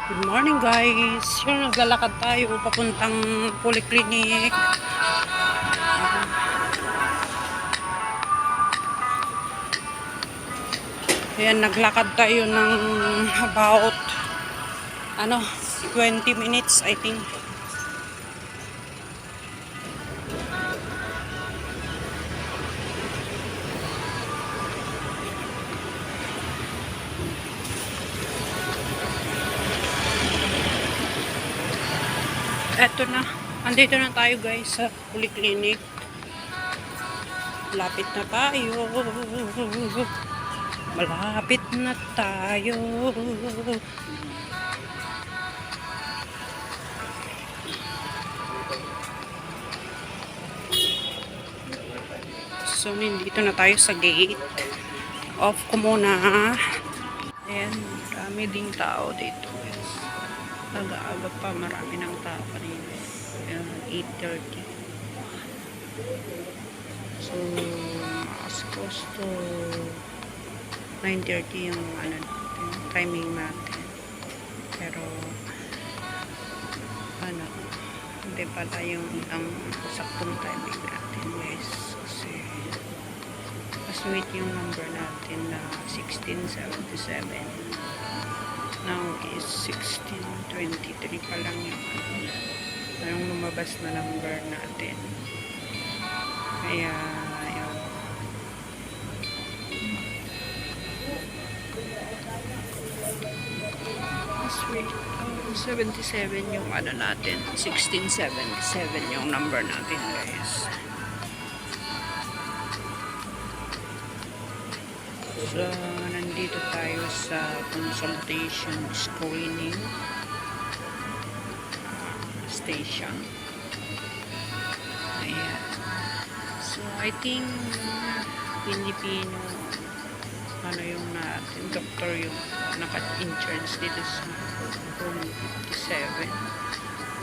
Good morning guys. Yung naglalakad tayo papuntang polyclinic. Ayan, naglakad tayo ng about 20 minutes I think. Eto na. Andito na tayo guys sa polyclinic. Lapit na tayo. Malapit na tayo. So, nandito na tayo sa gate. Off ko muna. Ayan, marami ding tao dito. Aga-aga pa, marami ng tao kanina. 8:30. So, as close to 9:30 yung timing natin. Pero, hindi pala yung ang saktong timing natin guys. Kasi, mas wait yung number natin na 1677. Now is 1623 pa lang yung lumabas na number natin. Kaya, ayun. Let's wait. 77 yung natin. 1677 yung number natin, guys. So, nandito tayo sa consultation screening station. Ayan. So, I think Filipino yung natin, doctor yung naka-in-charge dito sa room 57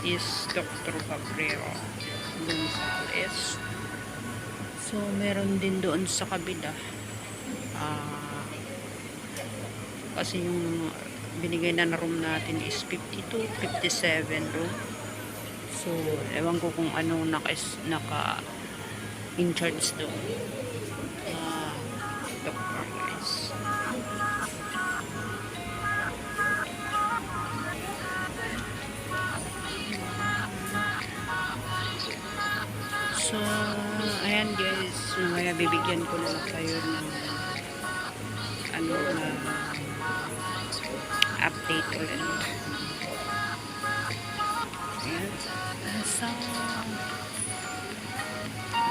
is Dr. Cabrera Gonzales. So, meron din doon sa kabila. Kasi yung binigay na room natin is 52, 57 room. So, ewan ko kung anong naka-in-charge doon. Doctor guys. So, ayan guys. Mamaya bibigyan ko na kayo ng update ulit. Ayan. So,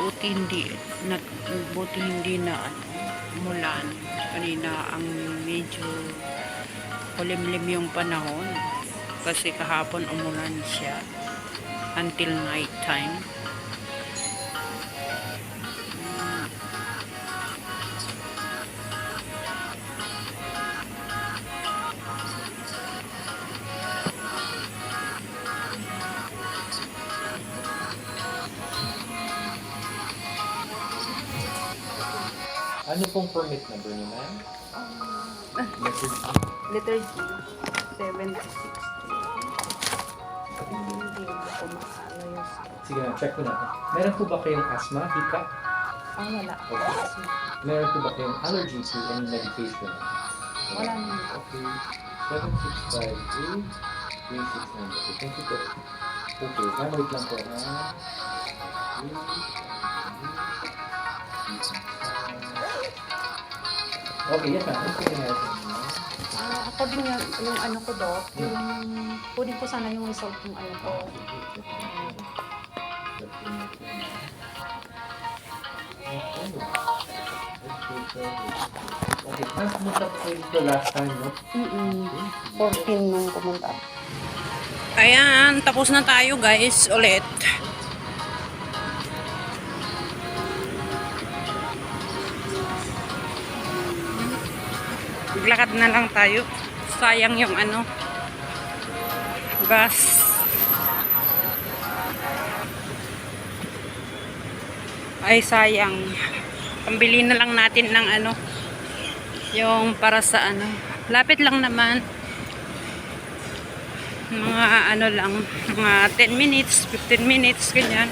buti hindi na umulan. Kanina ang medyo kulimlim yung panahon kasi kahapon umulan siya until night time. Ano pong permit number niyo, ma'am? Letter G, 76. Sige na, check ko natin. Meron po ba kayong asthma, hika? Wala. Okay. Meron po ba kayong allergy to any medication? Wala naman. Okay. 7658 369. Okay, thank you po. Okay, ma'am, wait lang po. Okay, yes ma'am. Ano po yung meron? According yung ko doc, yung kunin ko sana yung result ng ko. Okay, ma'am, pumunta po kayo dito last time, no? 14 nung pumunta. Ayan, tapos na tayo guys, ulit. Maglakad na lang tayo. Sayang yung bus. Ay, sayang. Pambili na lang natin ng yung para sa lapit lang naman. Mga ano lang, mga 10 minutes, 15 minutes, ganyan.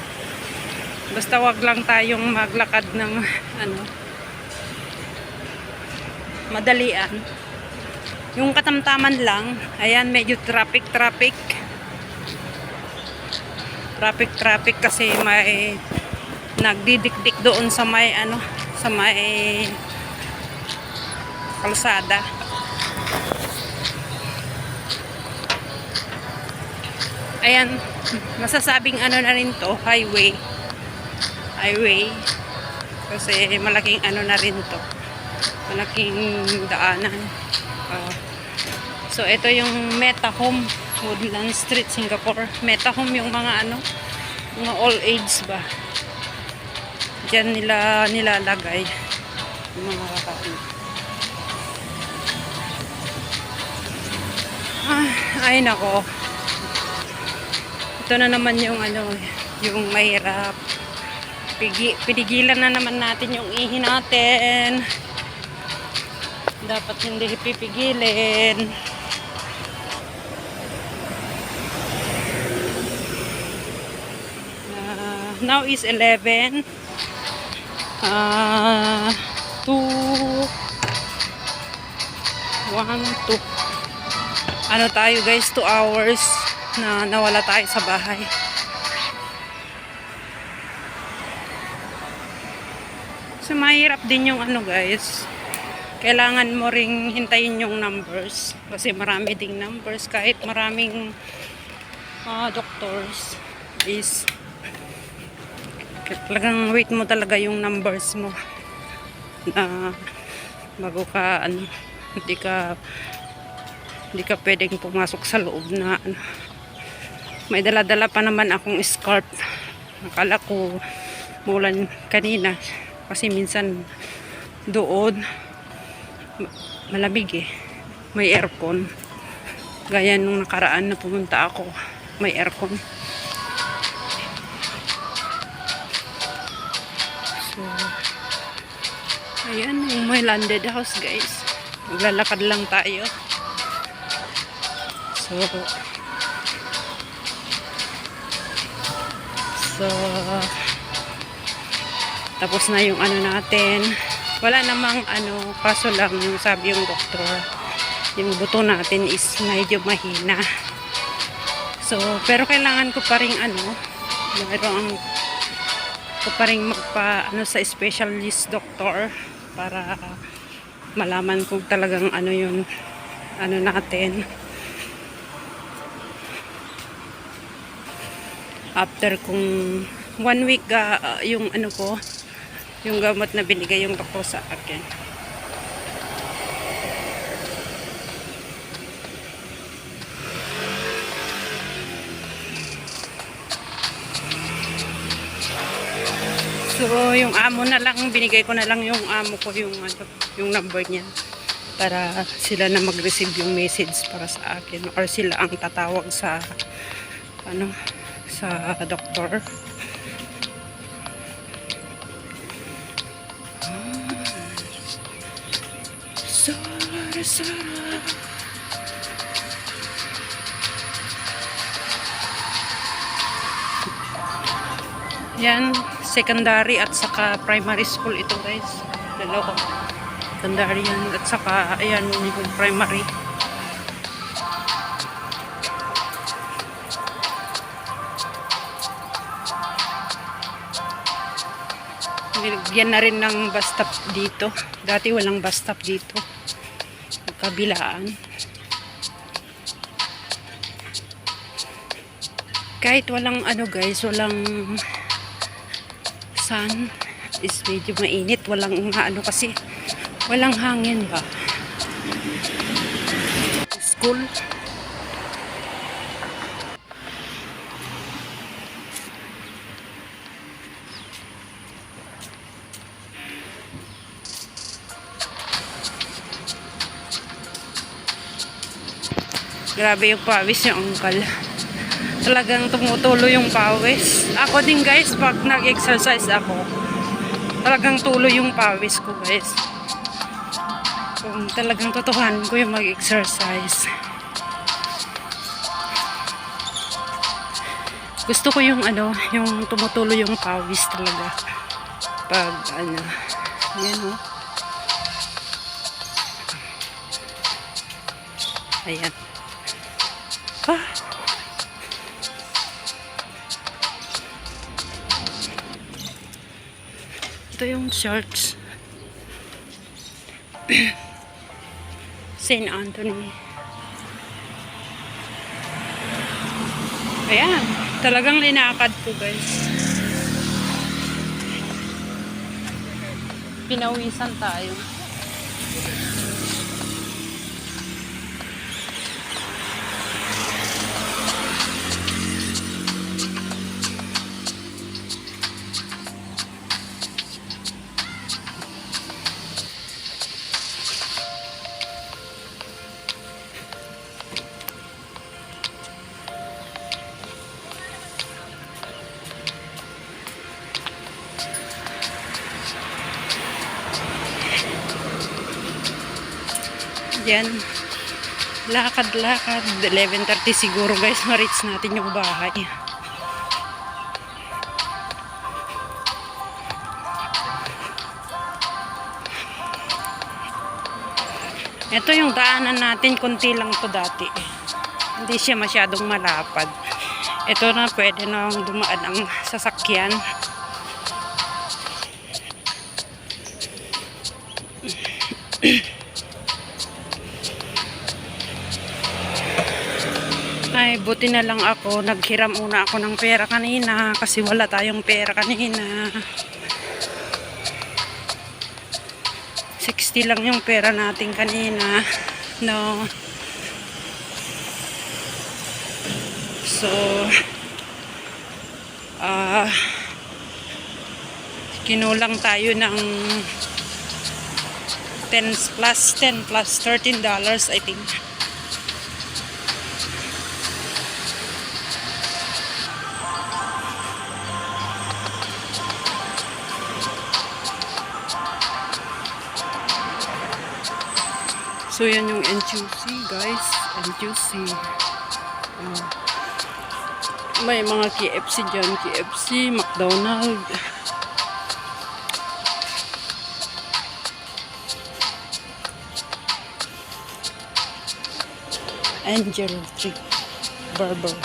Basta wag lang tayong maglakad ng ano, madalian. Yung katamtaman lang, ayan, medyo traffic kasi may nagdidikdik doon sa may ano, sa may kalsada. Ayan, masasabing ano na rin to, highway kasi malaking ano na rin to, malaking daanan. So ito yung Meta Home, Woodland Street, Singapore. Meta Home yung mga ano, mga all age ba, diyan nila nilalagay yung mga kakain. Ay nako, ito na naman yung ano, yung mahirap. Pinigilan na naman natin yung ihi natin. Dapat hindi pipigilin. Now is 11. 2 1 2. Ano tayo guys, 2 hours na nawala tayo sa bahay. So mahirap din yung ano guys, kailangan mo ring hintayin yung numbers kasi marami ding numbers. Kahit maraming doctors is talagang wait mo talaga yung numbers mo na bago ka ano, hindi ka pwedeng pumasok sa loob na ano. May dala-dala pa naman akong scarf. Akala ko mulan kanina kasi minsan doon malamig eh, may aircon. Gaya nung nakaraan na pumunta ako, may aircon. So ayan yung may landed house guys, maglalakad lang tayo. So tapos na yung ano natin. Wala namang ano, kaso lang yung sabi yung doktor, yung buto natin is medyo mahina. So pero kailangan ko pa ring ano, mayroon ko pa ring magpa ano sa specialist doctor para malaman kung talagang ano yung ano natin. After kung 1 week yung ano ko, yung gamot na binigay yung doktor sa akin. So yung amo na lang, binigay ko na lang yung amo ko yung ano, yung number niya para sila na mag-receive yung message para sa akin, or sila ang tatawag sa ano, sa doktor. Yan, secondary at saka primary school ito guys. Dalawa. Secondary yan at saka ayan yung primary. Nilagyan na rin ng bus stop dito. Dati walang bus stop dito. Kabilaan. Kahit walang ano guys, walang sun, is medyo mainit. Walang ano kasi, walang hangin ba. School. Grabe yung pawis yung uncle. Talagang tumutulo yung pawis. Ako din guys, pag nag-exercise ako, talagang tulo yung pawis ko guys. Kung talagang totohan ko yung mag-exercise. Gusto ko yung ano, yung tumutulo yung pawis talaga. Pag ano, yan o. Ayan. Ah. Ito yung church. St. Anthony. Ayan. Talagang linakad ko, guys. Pinawisan tayo. Yan. Lakad-lakad. 11:30 siguro, guys. Ma-reach natin yung bahay. Ito yung daanan natin. Kunti lang to dati. Hindi siya masyadong malapad. Ito na pwede na dumaan ang sasakyan. Ay, buti na lang ako. Naghiram una ako ng pera kanina kasi wala tayong pera kanina. 60 lang yung pera natin kanina. No. So, kinulang tayo ng 10 plus $13, I think. So, yan yung NTUC, guys. NTUC. May mga KFC dyan. KFC, McDonald's. Angel Tree. Barber.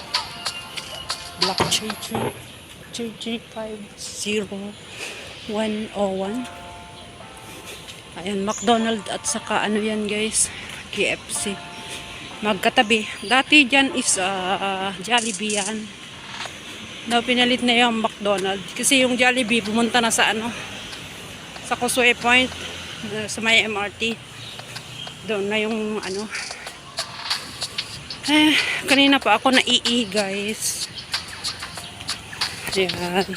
Black JJ500101. Ayan, McDonald's at saka ano yan, guys, KFC. Magkatabi. Dati dyan is Jollibee yan. Now, pinalit na yung McDonald's. Kasi yung Jollibee pumunta na sa ano, sa Causeway Point, sa may MRT. Doon na yung ano. Kanina pa ako naiihi, guys. Ayan.